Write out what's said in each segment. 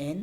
n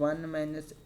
1 -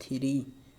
3،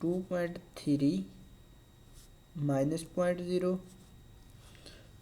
2.3 -0،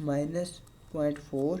-0.4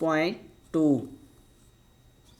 0.2۔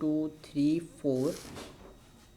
2 3 4۔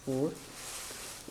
4،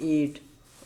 8،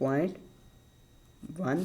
0.1۔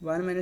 1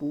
2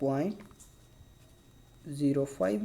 0.05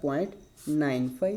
0.95۔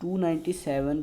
297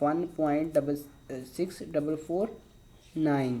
1.6449،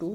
2،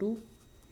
2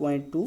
0.2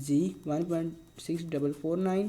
Z 1.6449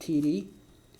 3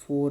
4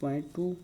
0.2،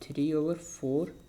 3/4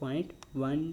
0.1،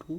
2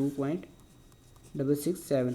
2.667۔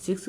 6